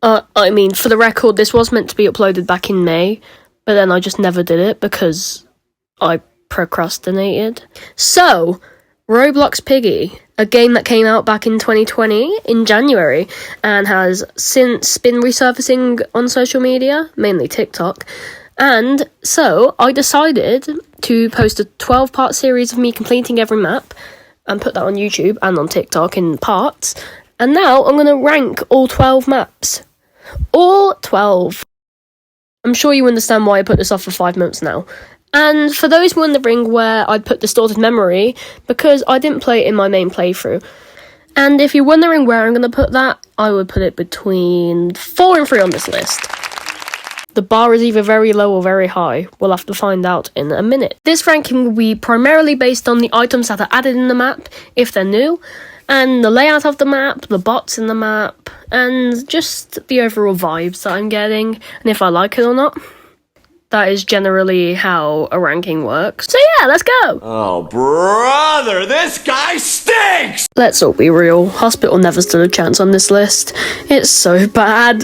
I mean, for the record, this was meant to be uploaded back in May, but then I just never did it because I procrastinated. So, Roblox Piggy, a game that came out back in 2020 in January and has since been resurfacing on social media, mainly TikTok. And so I decided to post a 12-part series of me completing every map and put that on YouTube and on TikTok in parts. And now I'm going to rank all 12 maps. All 12. I'm sure you understand why I put this off for 5 months now. And for those wondering where I'd put Distorted Memory, because I didn't play it in my main playthrough. And if you're wondering where I'm going to put that, I would put it between 4 and 3 on this list. The bar is either very low or very high. We'll have to find out in a minute. This ranking will be primarily based on the items that are added in the map, if they're new, and the layout of the map, the bots in the map, and just the overall vibes that I'm getting, and if I like it or not. That is generally how a ranking works. So yeah, let's go! Oh, brother, this guy stinks! Let's all be real, Hospital never stood a chance on this list. It's so bad.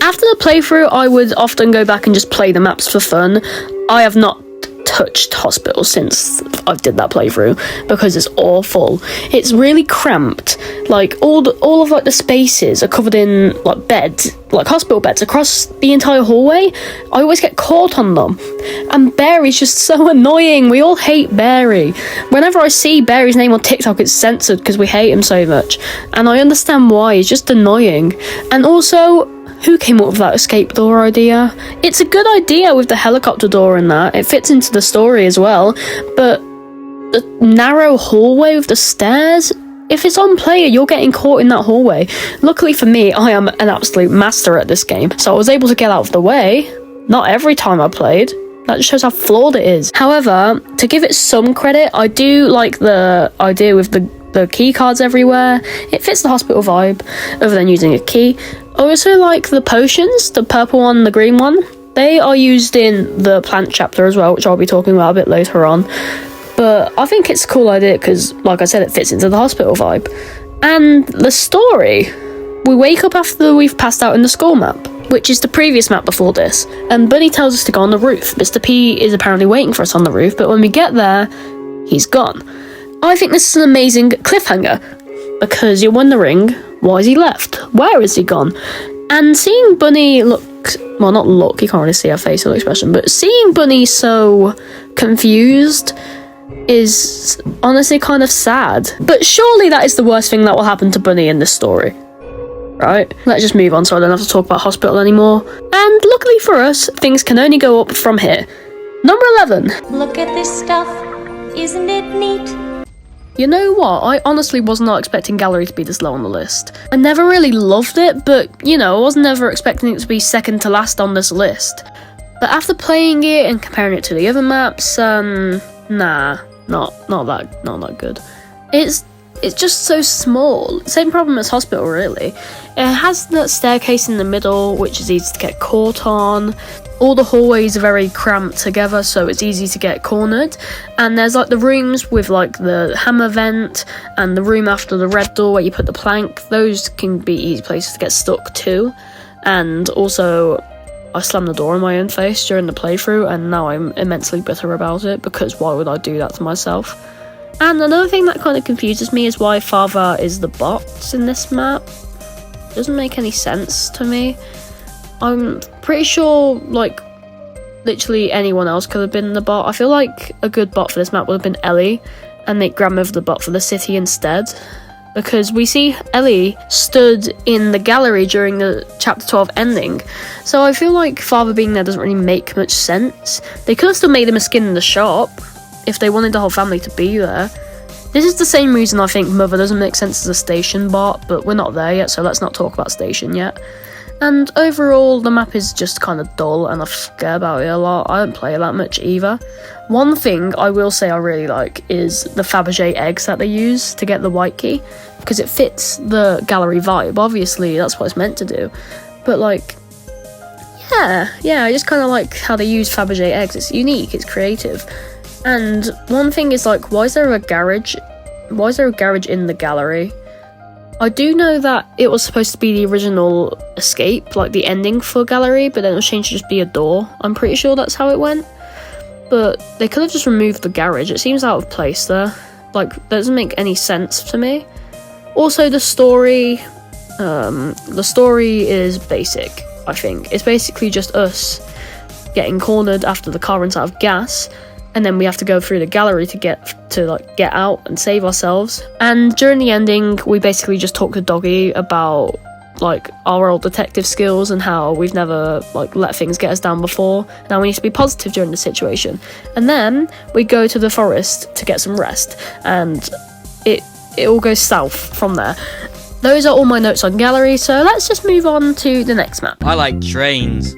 After the playthrough, I would often go back and just play the maps for fun. I have not touched Hospital since I did that playthrough because it's awful. It's really cramped. Like all of like the spaces are covered in like beds, like hospital beds across the entire hallway. I always get caught on them. And Barry's just so annoying. We all hate Barry. Whenever I see Barry's name on TikTok, it's censored because we hate him so much. And I understand why. He's just annoying. And also, who came up with that escape door idea? It's a good idea with the helicopter door and that. It fits into the story as well. But the narrow hallway with the stairs? If it's on player, you're getting caught in that hallway. Luckily for me, I am an absolute master at this game, so I was able to get out of the way. Not every time I played. That just shows how flawed it is. However, to give it some credit, I do like the idea with the key cards everywhere. It fits the hospital vibe, other than using a key. I also like the potions, the purple one, the green one. They are used in the plant chapter as well, which I'll be talking about a bit later on. But I think it's a cool idea because, like I said, it fits into the hospital vibe. And the story. We wake up after we've passed out in the school map, which is the previous map before this. And Bunny tells us to go on the roof. Mr. P is apparently waiting for us on the roof, but when we get there, he's gone. I think this is an amazing cliffhanger, because you're wondering, why is he left? Where is he gone? And seeing Bunny well, not look, you can't really see her facial expression, but seeing Bunny so confused is honestly kind of sad. But surely that is the worst thing that will happen to Bunny in this story, right? Let's just move on so I don't have to talk about Hospital anymore. And luckily for us, things can only go up from here. Number 11. Look at this stuff. Isn't it neat? You know what, I honestly was not expecting Gallery to be this low on the list. I never really loved it, but, you know, I was never expecting it to be second to last on this list. But after playing it and comparing it to the other maps, nah, not that good. It's just so small. Same problem as Hospital, really. It has that staircase in the middle, which is easy to get caught on. All the hallways are very cramped together, so it's easy to get cornered. And there's like the rooms with like the hammer vent and the room after the red door where you put the plank. Those can be easy places to get stuck too. And also, I slammed the door in my own face during the playthrough, and now I'm immensely bitter about it, because why would I do that to myself? And another thing that kind of confuses me is why Father is the bots in this map. Doesn't make any sense to me. I'm pretty sure, like, literally anyone else could have been the bot. I feel like a good bot for this map would have been Ellie, and make Grandmother the bot for the city instead. Because we see Ellie stood in the gallery during the chapter 12 ending. So I feel like Father being there doesn't really make much sense. They could have still made him a skin in the shop if they wanted the whole family to be there. This is the same reason I think Mother doesn't make sense as a station bot, but we're not there yet, so let's not talk about station yet. And overall, the map is just kind of dull, and I forget about it a lot. I don't play it that much either. One thing I will say I really like is the Fabergé eggs that they use to get the white key, because it fits the gallery vibe. Obviously, that's what it's meant to do. But, like, yeah, I just kind of like how they use Fabergé eggs. It's unique, it's creative. And one thing is, like, why is there a garage in the gallery? I do know that it was supposed to be the original escape, like the ending for Gallery, but then it was changed to just be a door. I'm pretty sure that's how it went. But they could have just removed the garage. It seems out of place there. Like, that doesn't make any sense to me. Also, the story is basic, I think. It's basically just us getting cornered after the car runs out of gas, and then we have to go through the gallery to get out and save ourselves. And during the ending, we basically just talk to Doggy about like our old detective skills and how we've never like let things get us down before. Now we need to be positive during the situation. And then we go to the forest to get some rest, and it all goes south from there. Those are all my notes on Gallery, so let's just move on to the next map. I like trains.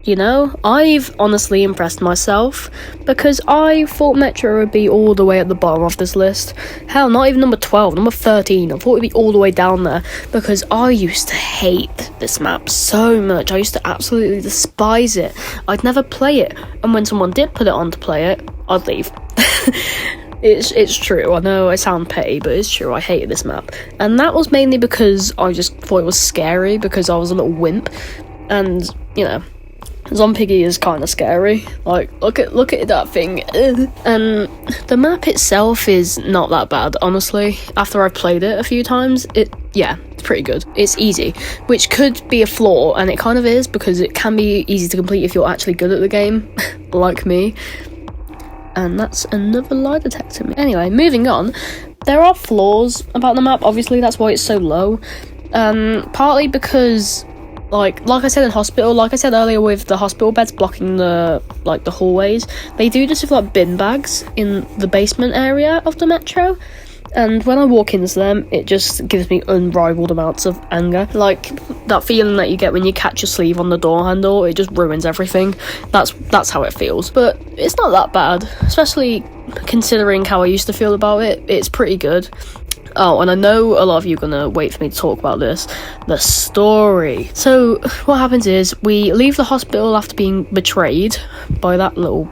You know, I've honestly impressed myself, because I thought Metro would be all the way at the bottom of this list. Hell, not even number 12, number 13. I thought it would be all the way down there, because I used to hate this map so much. I used to absolutely despise it. I'd never play it, and when someone did put it on to play it, I'd leave. It's true, I know I sound petty, but it's true, I hated this map. And that was mainly because I just thought it was scary, because I was a little wimp, and, you know, Piggy is kind of scary. Like, look at that thing. And the map itself is not that bad, honestly. After I've played it a few times, it's pretty good. It's easy, which could be a flaw, and it kind of is, because it can be easy to complete if you're actually good at the game, like me. And that's another lie detector. Anyway, moving on. There are flaws about the map, obviously, that's why it's so low. Partly because like I said in hospital, like I said earlier with the hospital beds blocking the hallways, they do this with like bin bags in the basement area of the Metro, and when I walk into them, it just gives me unrivaled amounts of anger. Like that feeling that you get when you catch your sleeve on the door handle, it just ruins everything. That's how it feels. But it's not that bad, especially considering how I used to feel about it. It's pretty good. Oh, and I know a lot of you are gonna wait for me to talk about this. The story. So, what happens is, we leave the hospital after being betrayed by that little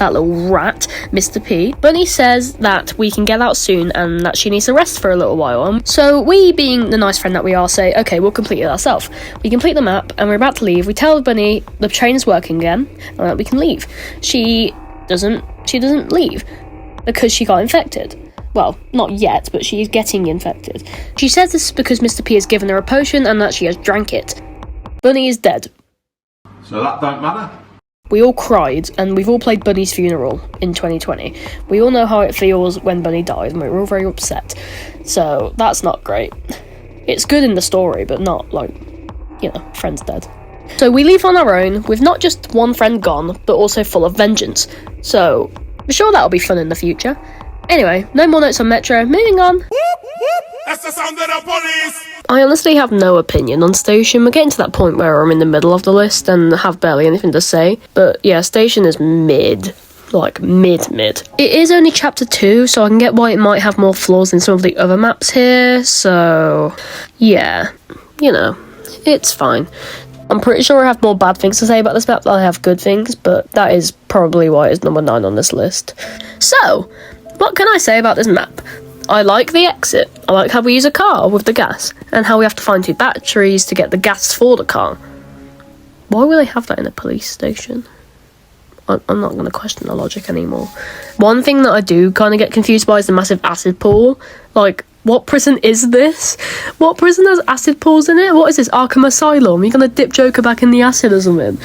rat, Mr. P. Bunny says that we can get out soon and that she needs to rest for a little while. So, we, being the nice friend that we are, say, okay, we'll complete it ourselves. We complete the map, and we're about to leave. We tell Bunny the train is working again, and that we can leave. She doesn't leave, because she got infected. Well, not yet, but she's getting infected. She says this because Mr. P has given her a potion and that she has drank it. Bunny is dead. So that don't matter? We all cried, and we've all played Bunny's funeral in 2020. We all know how it feels when Bunny dies, and we're all very upset. So, that's not great. It's good in the story, but not, like, you know, friend's dead. So we leave on our own, with not just one friend gone, but also full of vengeance. So, I'm sure that'll be fun in the future. Anyway, no more notes on Metro. Moving on. That's the sound of the police! I honestly have no opinion on Station. We're getting to that point where I'm in the middle of the list and have barely anything to say. But yeah, Station is mid. Like, mid. It is only chapter 2, so I can get why it might have more flaws than some of the other maps here. So, yeah. You know, it's fine. I'm pretty sure I have more bad things to say about this map than I have good things, but that is probably why it's number 9 on this list. So, what can I say about this map? I like the exit. I like how we use a car with the gas, and how we have to find 2 batteries to get the gas for the car. Why would they have that in a police station? I'm not going to question the logic anymore. One thing that I do kind of get confused by is the massive acid pool. Like, what prison is this? What prison has acid pools in it? What is this, Arkham Asylum? You're going to dip Joker back in the acid or something?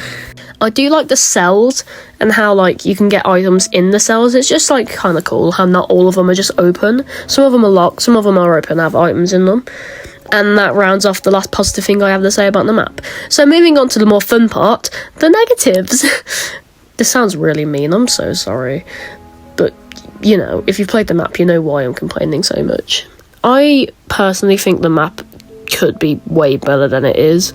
I do like the cells and how, like, you can get items in the cells. It's just, like, kind of cool how not all of them are just open. Some of them are locked, some of them are open, have items in them. And that rounds off the last positive thing I have to say about the map. So moving on to the more fun part, the negatives. This sounds really mean, I'm so sorry. But, you know, if you've played the map, you know why I'm complaining so much. I personally think the map could be way better than it is.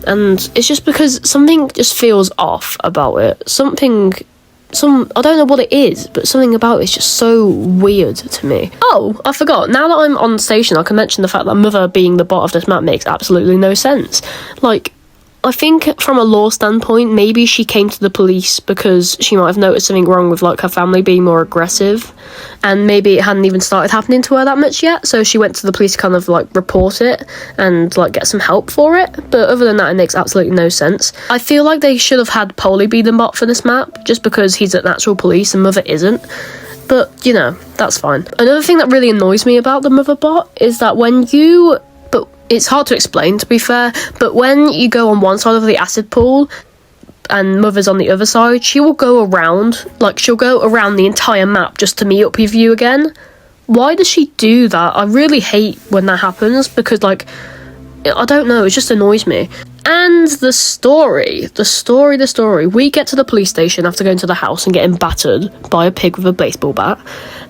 And it's just because something just feels off about it. I don't know what it is, but something about it is just so weird to me. Oh, I forgot. Now that I'm on Station, I can mention the fact that Mother being the bot of this map makes absolutely no sense. Like, I think from a law standpoint, maybe she came to the police because she might have noticed something wrong with like her family being more aggressive, and maybe it hadn't even started happening to her that much yet, so she went to the police to kind of like report it and like get some help for it. But other than that, it makes absolutely no sense. I feel like they should have had Polly be the bot for this map, just because he's an actual police and Mother isn't. But, you know, that's fine. Another thing that really annoys me about the Mother bot is that it's hard to explain, to be fair, but when you go on one side of the acid pool and Mother's on the other side, she will go around, like, she'll go around the entire map just to meet up with you again. Why does she do that? I really hate when that happens, because, like, I don't know, it just annoys me. And the story. We get to the police station after going to the house and getting battered by a pig with a baseball bat.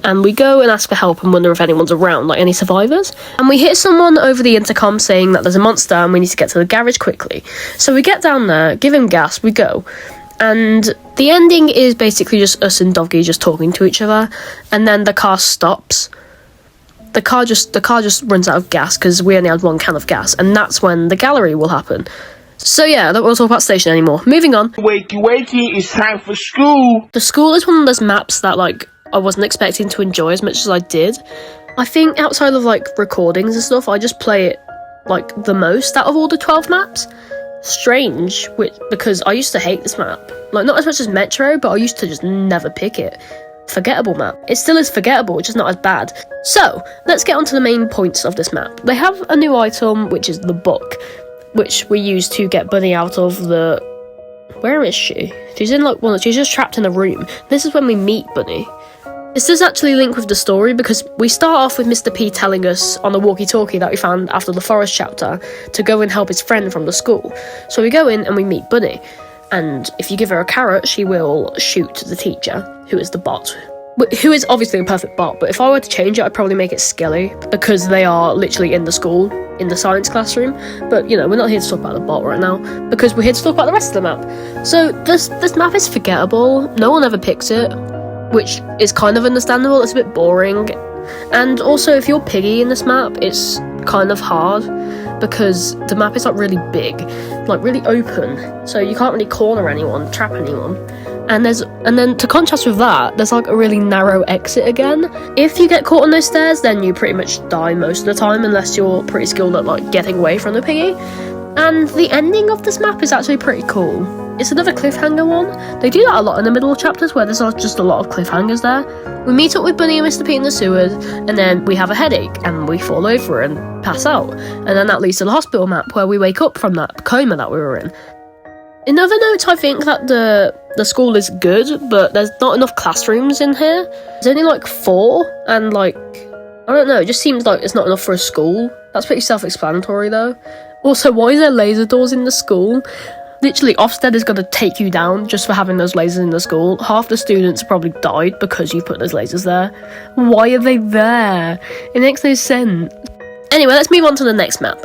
And we go and ask for help and wonder if anyone's around, like any survivors. And we hear someone over the intercom saying that there's a monster and we need to get to the garage quickly. So we get down there, give him gas, we go. And the ending is basically just us and Doggy just talking to each other. And then the car stops. The car just runs out of gas because we only had one can of gas, and that's when the gallery will happen. So yeah, I don't want to talk about station anymore. Moving on. Wakey, it's time for school. The school is one of those maps that like I wasn't expecting to enjoy as much as I did. I think outside of like recordings and stuff, I just play it like the most out of all the 12 maps. Strange, because I used to hate this map. Like not as much as Metro, but I used to just never pick it. Forgettable map. It still is forgettable, just not as bad. So, let's get on to the main points of this map. They have a new item, which is the book, which we use to get Bunny out of the... Where is she? She's in like she's just trapped in a room. This is when we meet Bunny. This does actually link with the story, because we start off with Mr. P telling us on the walkie-talkie that we found after the forest chapter to go and help his friend from the school. So we go in and we meet Bunny. And if you give her a carrot, she will shoot the teacher, who is the bot. Who is obviously a perfect bot, but if I were to change it, I'd probably make it Skelly, because they are literally in the school, in the science classroom. But, you know, we're not here to talk about the bot right now, because we're here to talk about the rest of the map. So, this map is forgettable. No one ever picks it, which is kind of understandable. It's a bit boring. And also, if you're Piggy in this map, it's kind of hard, because the map is like really big, like really open, so you can't really corner anyone, trap anyone. And then to contrast with that, there's like a really narrow exit again. If you get caught on those stairs, then you pretty much die most of the time, unless you're pretty skilled at like getting away from the Piggy. And the ending of this map is actually pretty cool. It's another cliffhanger one. They do that a lot in the middle of chapters, where there's just a lot of cliffhangers there. We meet up with Bunny and Mr. P in the sewers, and then we have a headache, and we fall over and pass out. And then that leads to the hospital map, where we wake up from that coma that we were in. In other notes, I think that the school is good, but there's not enough classrooms in here. There's only like 4, and like, I don't know, it just seems like it's not enough for a school. That's pretty self-explanatory though. Also, why is there laser doors in the school? Literally, Ofsted is going to take you down just for having those lasers in the school. Half the students probably died because you put those lasers there. Why are they there? It makes no sense. Anyway, let's move on to the next map.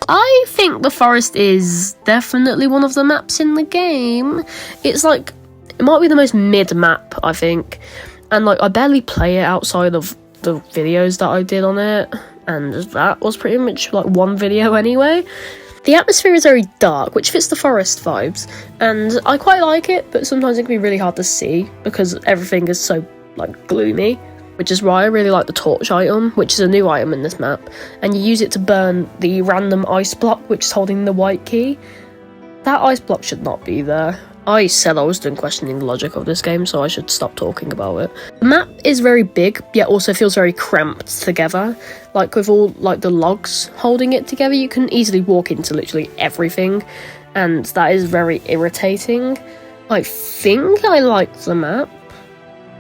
I think the forest is definitely one of the maps in the game. It's like, it might be the most mid map, I think. And like, I barely play it outside of the videos that I did on it. And that was pretty much like one video anyway. The atmosphere is very dark, which fits the forest vibes. And I quite like it, but sometimes it can be really hard to see because everything is so like gloomy. Which is why I really like the torch item, which is a new item in this map, and you use it to burn the random ice block which is holding the white key. That ice block should not be there. I said I was done questioning the logic of this game, so I should stop talking about it. The map is very big, yet also feels very cramped together. Like with all like the logs holding it together, you can easily walk into literally everything, and that is very irritating. I think I like the map.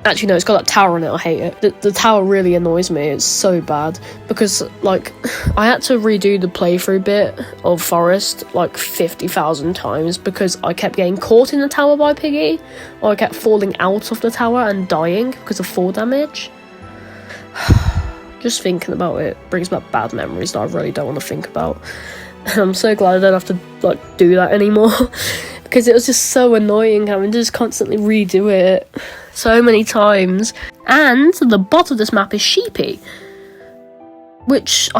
Actually, no, it's got that tower on it, I hate it. The tower really annoys me, it's so bad. Because, like, I had to redo the playthrough bit of Forest, like, 50,000 times, because I kept getting caught in the tower by Piggy, or I kept falling out of the tower and dying because of fall damage. Just thinking about it brings back bad memories that I really don't want to think about. And I'm so glad I don't have to, like, do that anymore. Because it was just so annoying having to just constantly redo it so many times. And the bot of this map is Sheepy. which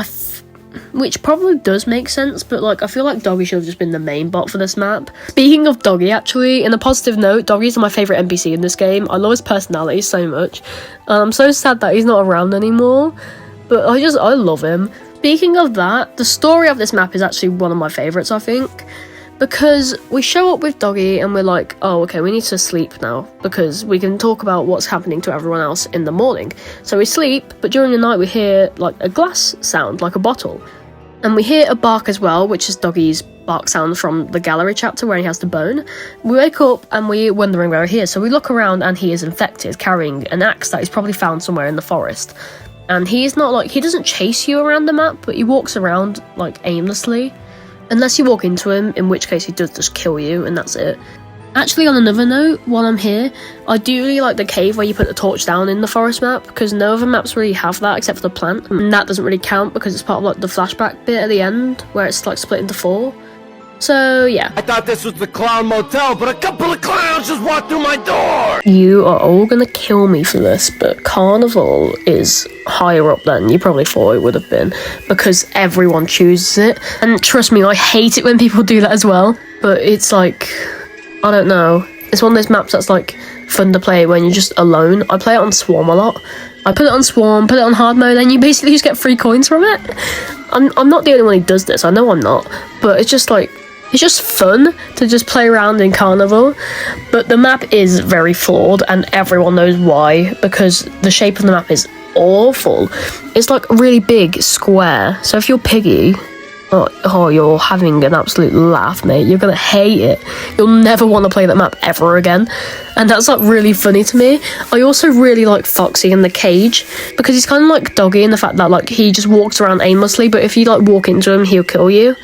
probably does make sense, but like I feel like Doggy should have just been the main bot for this map. Speaking of Doggy, actually, in a positive note, Doggy's my favourite NPC in this game. I love his personality so much. I'm so sad that he's not around anymore, but I love him. Speaking of that, the story of this map is actually one of my favourites, I think, because we show up with Doggy and we're like, oh, okay, we need to sleep now because we can talk about what's happening to everyone else in the morning. So we sleep, but during the night we hear like a glass sound, like a bottle. And we hear a bark as well, which is Doggy's bark sound from the gallery chapter where he has the bone. We wake up and we're wondering where he is. So we look around and he is infected, carrying an axe that he's probably found somewhere in the forest. And he's not like, he doesn't chase you around the map, but he walks around like aimlessly. Unless you walk into him, in which case he does just kill you, and that's it. Actually, on another note, while I'm here, I do really like the cave where you put the torch down in the forest map, because no other maps really have that except for the plant, and that doesn't really count because it's part of like the flashback bit at the end, where it's like split into 4. So, yeah. I thought this was the Clown Motel, but a couple of clowns just walked through my door! You are all gonna kill me for this, but Carnival is higher up than you probably thought it would have been, because everyone chooses it. And trust me, I hate it when people do that as well, but it's like, I don't know. It's one of those maps that's like fun to play when you're just alone. I play it on Swarm a lot. I put it on Swarm, put it on hard mode, and you basically just get free coins from it. I'm not the only one who does this, I know I'm not, but it's just like, it's just fun to just play around in Carnival, but the map is very flawed and everyone knows why, because the shape of the map is awful. It's like a really big square, so if you're Piggy, oh, you're having an absolute laugh, mate. You're gonna hate it. You'll never want to play that map ever again, and that's like really funny to me. I also really like Foxy in the cage, because he's kind of like Doggy in the fact that like he just walks around aimlessly, but if you like walk into him, he'll kill you.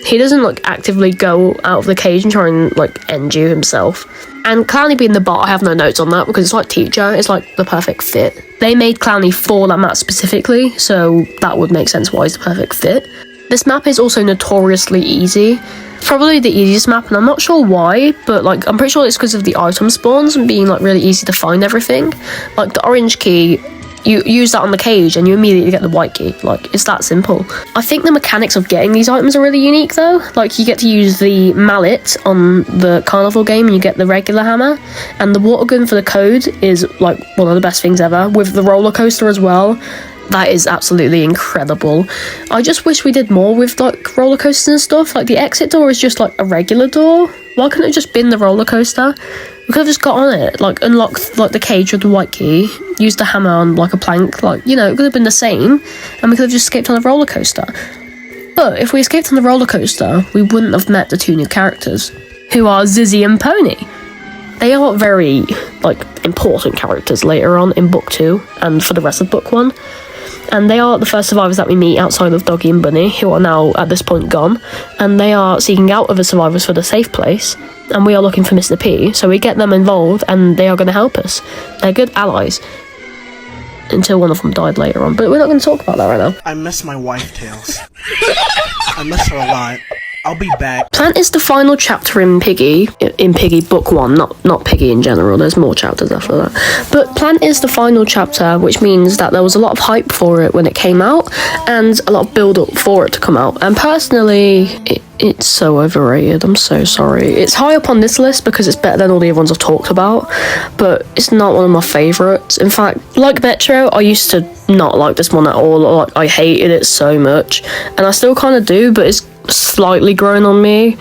He doesn't like actively go out of the cage and try and like end you himself. And Clowny being the bot, I have no notes on that because it's like Teacher, it's like the perfect fit. They made Clowny for that map specifically, so that would make sense why he's the perfect fit. This map is also notoriously easy. Probably the easiest map, and I'm not sure why, but like I'm pretty sure it's because of the item spawns and being like really easy to find everything. Like the orange key, you use that on the cage and you immediately get the white key. Like, it's that simple. I think the mechanics of getting these items are really unique though. Like, you get to use the mallet on the Carnival game and you get the regular hammer. And the water gun for the code is like one of the best things ever, with the roller coaster as well. That is absolutely incredible. I just wish we did more with like roller coasters and stuff. Like, the exit door is just like a regular door. Why couldn't it just been the roller coaster? We could have just got on it, like unlocked like the cage with the white key, used the hammer on like a plank, like, you know, it could have been the same, and we could have just escaped on the roller coaster. But if we escaped on the roller coaster, we wouldn't have met the 2 new characters, who are Zizzy and Pony. They are very like important characters later on in book 2 and for the rest of book 1. And they are the first survivors that we meet outside of Doggy and Bunny, who are now, at this point, gone. And they are seeking out other survivors for the safe place. And we are looking for Mr. P, so we get them involved, and they are going to help us. They're good allies. Until one of them died later on. But we're not going to talk about that right now. I miss my wife, Tails. I miss her a lot. I'll be back. Plant is the final chapter in Piggy book 1, not Piggy in general. There's more chapters after that. But Plant is the final chapter, which means that there was a lot of hype for it when it came out, and a lot of build-up for it to come out. And personally, it's so overrated. I'm so sorry. It's high up on this list because it's better than all the other ones I've talked about, but it's not one of my favourites. In fact, like Metro, I used to not like this one at all. Like, I hated it so much, and I still kind of do, but it's slightly grown on me.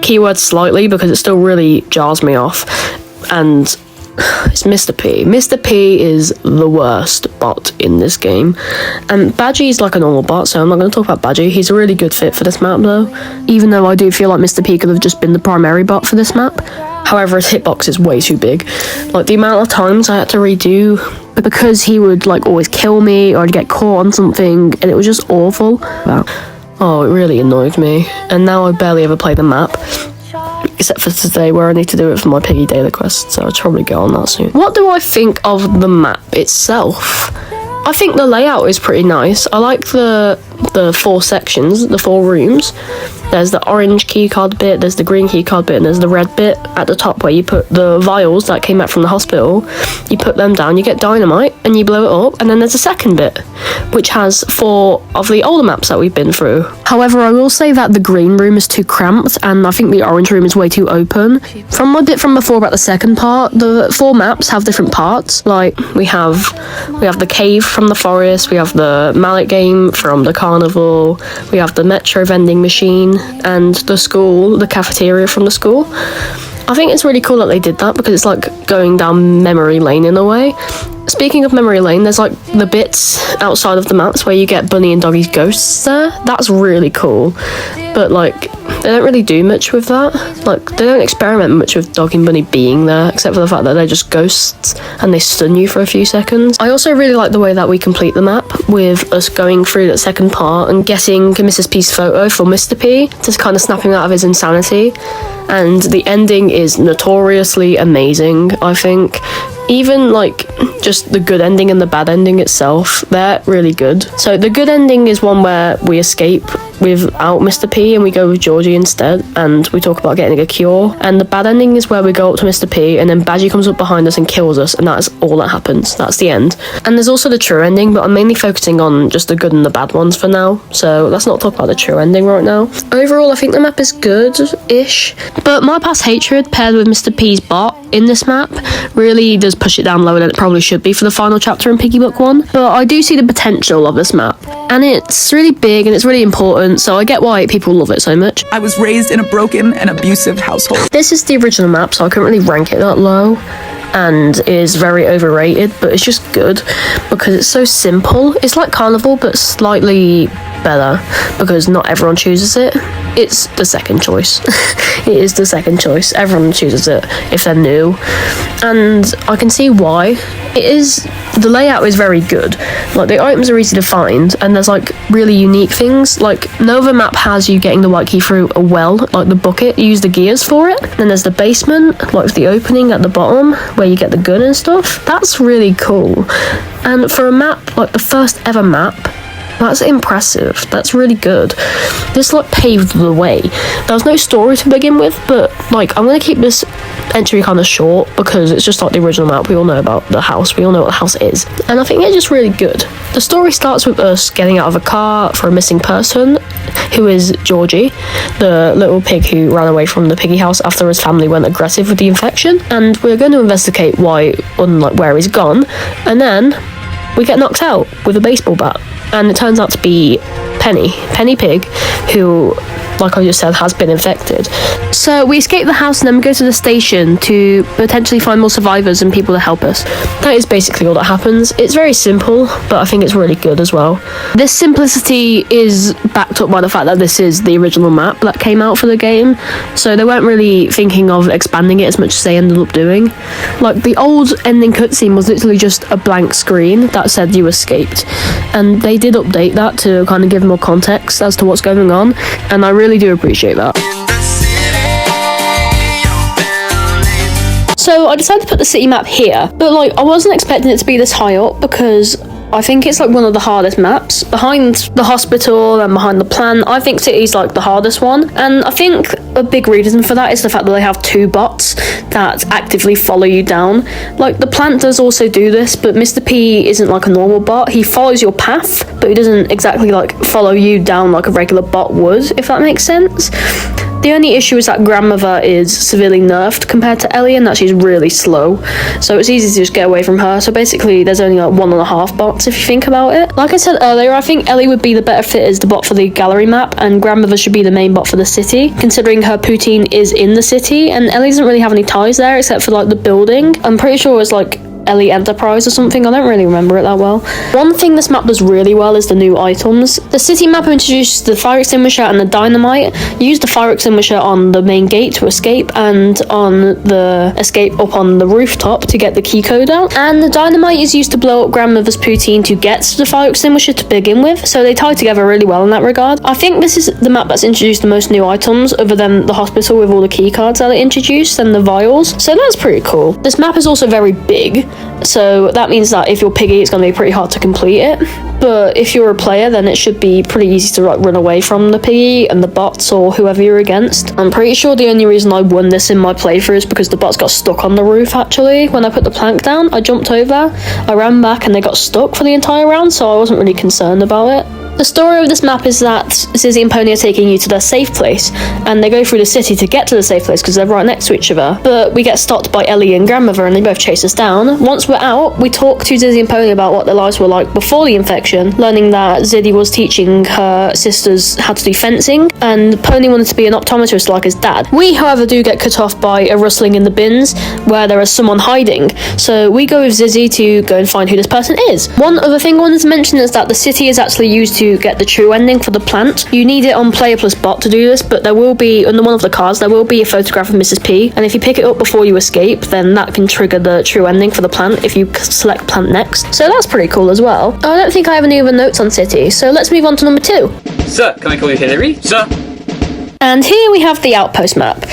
Keyword slightly, because it still really jars me off. And it's Mr. P. Mr. P is the worst bot in this game. And Badgie is like a normal bot, so I'm not going to talk about Badgie. He's a really good fit for this map though, even though I do feel like Mr. P could have just been the primary bot for this map. However, his hitbox is way too big. Like, the amount of times I had to redo because he would like always kill me, or I'd get caught on something, and it was just awful. Wow. Oh, it really annoyed me. And now I barely ever play the map, except for today where I need to do it for my Piggy daily quest, so I'll probably go on that soon. What do I think of the map itself? I think the layout is pretty nice. I like the the 4 sections, the 4 rooms. There's the orange keycard bit, there's the green keycard bit, and there's the red bit at the top where you put the vials that came out from the hospital. You put them down, you get dynamite, and you blow it up, and then there's a second bit, which has 4 of the older maps that we've been through. However, I will say that the green room is too cramped, and I think the orange room is way too open. From my bit from before about the second part, the 4 maps have different parts. Like, we have the cave from the forest, we have the mallet game from the carnival, we have the metro vending machine, and the school, the cafeteria from the school. I think it's really cool that they did that because it's like going down memory lane in a way. Speaking of memory lane, there's like the bits outside of the maps where you get Bunny and Doggy's ghosts there. That's really cool. But like, they don't really do much with that. Like, they don't experiment much with Doggy and Bunny being there, except for the fact that they're just ghosts and they stun you for a few seconds. I also really like the way that we complete the map with us going through that second part and getting Mrs. P's photo for Mr. P, just kind of snapping out of his insanity. And the ending is notoriously amazing, I think. Even like just the good ending and the bad ending itself, they're really good. So the good ending is one where we escape without Mr. P and we go with Georgie instead, and we talk about getting a cure. And the bad ending is where we go up to Mr. P and then Badgie comes up behind us and kills us, and that's all that happens. That's the end. And there's also the true ending, but I'm mainly focusing on just the good and the bad ones for now, so let's not talk about the true ending right now. Overall, I think the map is good-ish, but my past hatred paired with Mr. P's bot in this map really does push it down lower than it probably should be for the final chapter in Piggy Book 1. But I do see the potential of this map, and it's really big and it's really important, so I get why people love it so much. I was raised in a broken and abusive household. This is the original map, so I couldn't really rank it that low, and is very overrated, but it's just good because it's so simple. It's like Carnival, but slightly better because not everyone chooses it. It's the second choice. It is the second choice. Everyone chooses it if they're new, and I can see why. It is, the layout is very good. Like, the items are easy to find, and there's like really unique things. Like, no other map has you getting the white key through a well, like the bucket. You use the gears for it. Then there's the basement, like with the opening at the bottom where you get the gun and stuff. That's really cool. And for a map, like the first ever map, that's impressive. That's really good. This like paved the way. There was no story to begin with, but like, I'm gonna keep this entry kind of short because it's just like the original map. We all know about the house. We all know what the house is, and I think it's just really good. The story starts with us getting out of a car for a missing person, who is Georgie, the little pig who ran away from the piggy house after his family went aggressive with the infection, and we're going to investigate why and like where he's gone, and then we get knocked out with a baseball bat. And it turns out to be Penny Pig, who, like I just said, has been infected. So we escape the house and then we go to the station to potentially find more survivors and people to help us. That is basically all that happens. It's very simple, but I think it's really good as well. This simplicity is backed up by the fact that this is the original map that came out for the game, so they weren't really thinking of expanding it as much as they ended up doing. Like, the old ending cutscene was literally just a blank screen that said you escaped, and they did update that to kind of give more context as to what's going on, and I really do appreciate that. So I decided to put the city map here, but like, I wasn't expecting it to be this high up because I think it's like one of the hardest maps. Behind the hospital and behind the plant, I think city's like the hardest one. And I think a big reason for that is the fact that they have 2 bots that actively follow you down. Like, the plant does also do this, but Mr. P isn't like a normal bot. He follows your path, but he doesn't exactly like follow you down like a regular bot would, if that makes sense. The only issue is that Grandmother is severely nerfed compared to Ellie, and that she's really slow, so it's easy to just get away from her. So basically there's only like 1.5 bots if you think about it. Like I said earlier, I think Ellie would be the better fit as the bot for the gallery map, and Grandmother should be the main bot for the city, considering her poutine is in the city, and Ellie doesn't really have any ties there except for like the building. I'm pretty sure it's like Ellie Enterprise or something. I don't really remember it that well. One thing this map does really well is the new items. The city map introduced the fire extinguisher and the dynamite. You use the fire extinguisher on the main gate to escape, and on the escape up on the rooftop to get the key code out. And the dynamite is used to blow up Grandmother's poutine to get to the fire extinguisher to begin with, so they tie together really well in that regard. I think this is the map that's introduced the most new items, other than the hospital with all the key cards that it introduced and the vials, so that's pretty cool. This map is also very big. So that means that if you're Piggy, it's going to be pretty hard to complete it. But if you're a player, then it should be pretty easy to like run away from the Piggy and the bots or whoever you're against. I'm pretty sure the only reason I won this in my playthrough is because the bots got stuck on the roof, actually. When I put the plank down, I jumped over, I ran back, and they got stuck for the entire round, so I wasn't really concerned about it. The story of this map is that Zizzy and Pony are taking you to their safe place, and they go through the city to get to the safe place because they're right next to each other. But we get stopped by Ellie and Grandmother, and they both chase us down. Once we're out, we talk to Zizzy and Pony about what their lives were like before the infection, learning that Zizzy was teaching her sisters how to do fencing, and Pony wanted to be an optometrist like his dad. We, however, do get cut off by a rustling in the bins where there is someone hiding, so we go with Zizzy to go and find who this person is. One other thing I wanted to mention is that the city is actually used to get the true ending for the plant. You need it on player plus bot to do this, but there will be, under one of the cards, there will be a photograph of Mrs. P, and if you pick it up before you escape, then that can trigger the true ending for the plant if you select plant next. So that's pretty cool as well. I don't think I have any other notes on city, so let's move on to number 2. Sir, can I call you Hillary? Sir. And here we have the Outpost map.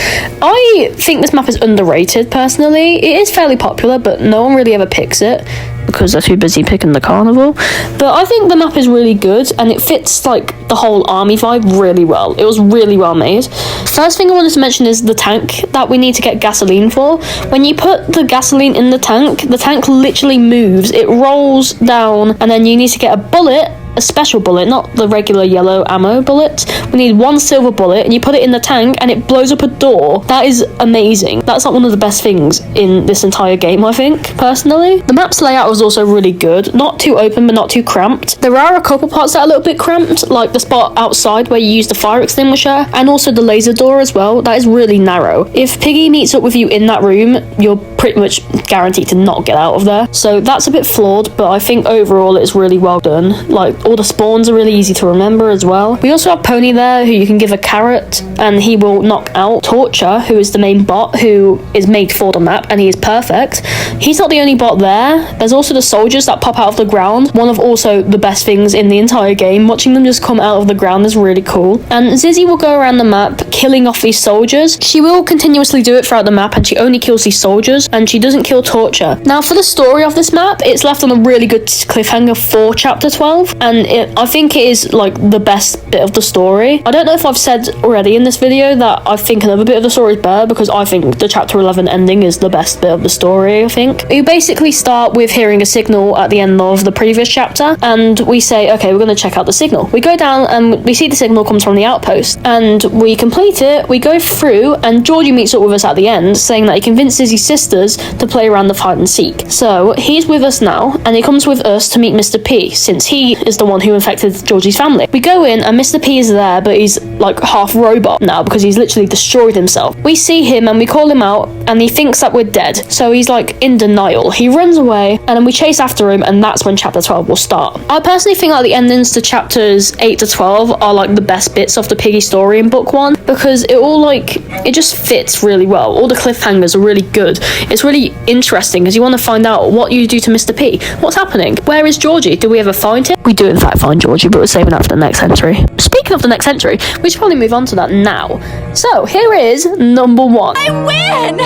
I think this map is underrated, personally. It is fairly popular, but no one really ever picks it because they're too busy picking the carnival. But I think the map is really good, and it fits like the whole army vibe really well. It was really well made. First thing I wanted to mention is the tank that we need to get gasoline for. When you put the gasoline in the tank literally moves. It rolls down, and then you need to get a bullet, a special bullet, not the regular yellow ammo bullet. We need one silver bullet, and you put it in the tank and it blows up a door. That is amazing. That's like one of the best things in this entire game, I think, personally. The map's layout was also really good. Not too open, but not too cramped. There are a couple parts that are a little bit cramped, like the spot outside where you use the fire extinguisher, and also the laser door as well. That is really narrow. If Piggy meets up with you in that room, you're pretty much guaranteed to not get out of there. So that's a bit flawed, but I think overall it's really well done. Like, all the spawns are really easy to remember as well. We also have Pony there, who you can give a carrot and he will knock out Torture, who is the main bot, who is made for the map, and he is perfect. He's not the only bot there. There's also the soldiers that pop out of the ground. One of also the best things in the entire game. Watching them just come out of the ground is really cool. And Zizzy will go around the map killing off these soldiers. She will continuously do it throughout the map, and she only kills these soldiers, and she doesn't kill Torture. Now, for the story of this map, it's left on a really good cliffhanger for chapter 12, and I think it is like the best bit of the story. I don't know if I've said already in this video that I think another bit of the story is better, because I think the chapter 11 ending is the best bit of the story, I think. You basically start with hearing a signal at the end of the previous chapter, and we say, okay, we're going to check out the signal. We go down and we see the signal comes from the outpost, and we complete it, we go through, and Georgie meets up with us at the end, saying that he convinced Zizzy's sisters to play around the hide and seek. So he's with us now, and he comes with us to meet Mr. P, since he is the one who infected Georgie's family. We go in, and Mr. P is there, but he's like half robot now because he's literally destroyed himself. We see him and we call him out, and he thinks that we're dead, so he's like in denial. He runs away, and then we chase after him, and that's when chapter 12 will start. I personally think that the endings to chapters 8 to 12 are like the best bits of the Piggy story in book 1, because it just fits really well. All the cliffhangers are really good. It's really interesting because you want to find out what you do to Mr. P. What's happening? Where is Georgie? Do we ever find him? We do in fact find Georgie, but we're saving that for the next entry. Speaking of the next entry, we should probably move on to that now. So here is number 1. I win!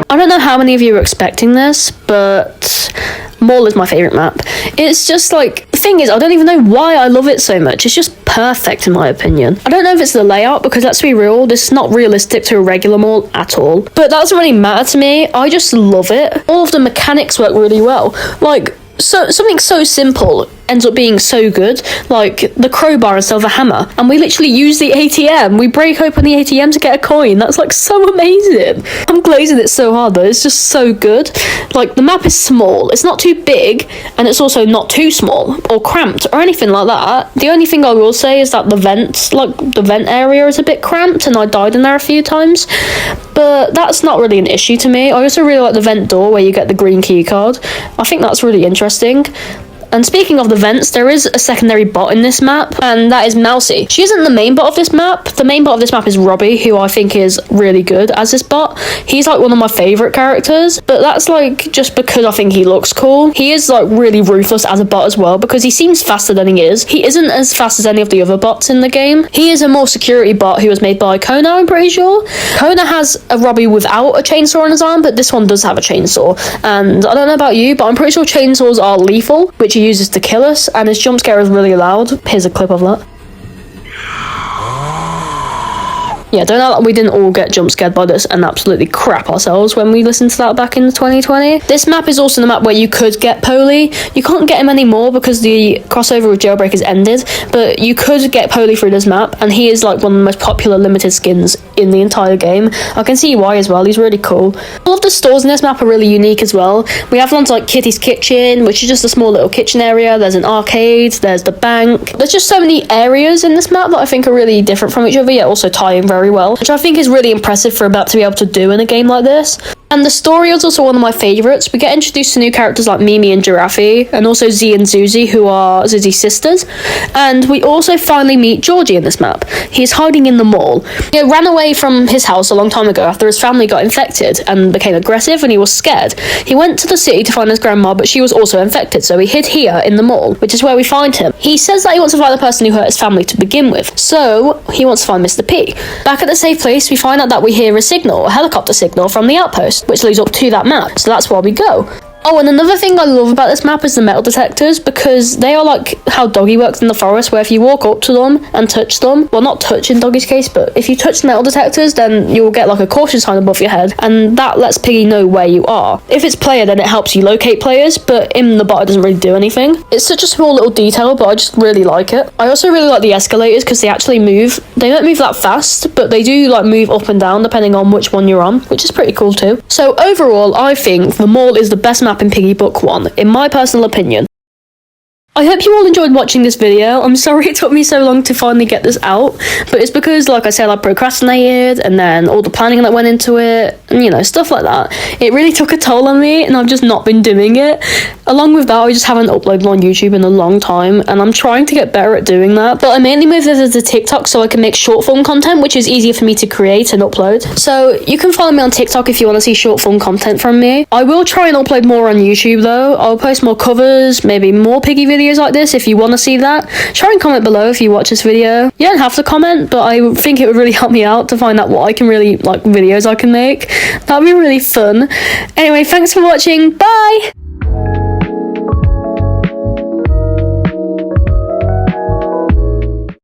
I don't know how many of you are expecting this, but Mall is my favourite map. It's just like, the thing is, I don't even know why I love it so much. It's just perfect in my opinion. I don't know if it's the layout, because let's be real, this is not realistic to a regular mall at all. But that doesn't really matter to me. I just love it. All of the mechanics work really well. Like, so something so simple ends up being so good, like the crowbar instead of a hammer, and we literally use the ATM. We break open the ATM to get a coin. That's like so amazing. I'm glazing it so hard though. It's just so good. Like, the map is small, it's not too big, and it's also not too small or cramped or anything like that. The only thing I will say is that the vent area is a bit cramped, and I died in there a few times, but that's not really an issue to me. I also really like the vent door where you get the green key card. I think that's really interesting. And speaking of the vents, there is a secondary bot in this map, and that is Mousy. She isn't the main bot of this map. The main bot of this map is Robbie, who I think is really good as this bot. He's like one of my favourite characters, but that's like just because I think he looks cool. He is like really ruthless as a bot as well, because he seems faster than he is. He isn't as fast as any of the other bots in the game. He is a more security bot who was made by Kona, I'm pretty sure. Kona has a Robbie without a chainsaw on his arm, but this one does have a chainsaw. And I don't know about you, but I'm pretty sure chainsaws are lethal, which he uses to kill us, and his jump scare is really loud. Here's a clip of that. Yeah, don't know that we didn't all get jump scared by this and absolutely crap ourselves when we listened to that back in 2020. This map is also the map where you could get Poli. You can't get him anymore because the crossover with Jailbreak has ended, but you could get Poli through this map, and he is like one of the most popular limited skins in the entire game. I can see why as well, he's really cool. All of the stores in this map are really unique as well. We have ones like Kitty's Kitchen, which is just a small little kitchen area. There's an arcade, there's the bank. There's just so many areas in this map that I think are really different from each other, yet also tie in very well, which I think is really impressive for a map to be able to do in a game like this. And the story is also one of my favourites. We get introduced to new characters like Mimi and Giraffe, and also Z and Zuzi, who are Zuzi's sisters. And we also finally meet Georgie in this map. He's hiding in the mall. He ran away from his house a long time ago after his family got infected and became aggressive, and he was scared. He went to the city to find his grandma, but she was also infected, so he hid here in the mall, which is where we find him. He says that he wants to find the person who hurt his family to begin with, so he wants to find Mr. P. Back at the safe place, we find out that we hear a signal, a helicopter signal from the outpost, which leads up to that map, so that's where we go. Oh, and another thing I love about this map is the metal detectors, because they are like how Doggy works in the forest, where if you walk up to them and touch them, well, not touch in Doggy's case, but if you touch the metal detectors, then you'll get like a caution sign above your head, and that lets Piggy know where you are. If it's player, then it helps you locate players, but in the bot it doesn't really do anything. It's such a small little detail, but I just really like it. I also really like the escalators, because they actually move. They don't move that fast, but they do like move up and down depending on which one you're on, which is pretty cool too. So overall, I think the mall is the best map in Piggy Book 1, in my personal opinion. I hope you all enjoyed watching this video. I'm sorry it took me so long to finally get this out, but it's because, like I said, I procrastinated, and then all the planning that went into it, and you know, stuff like that. It really took a toll on me, and I've just not been doing it. Along with that, I just haven't uploaded on YouTube in a long time, and I'm trying to get better at doing that. But I mainly moved over to TikTok so I can make short form content, which is easier for me to create and upload. So you can follow me on TikTok if you want to see short form content from me. I will try and upload more on YouTube though. I'll post more covers, maybe more Piggy videos like this if you want to see that. Try and comment below if you watch this video. You don't have to comment, but I think it would really help me out to find out what I can really like, videos I can make. That'd be really fun. Anyway, thanks for watching. Bye!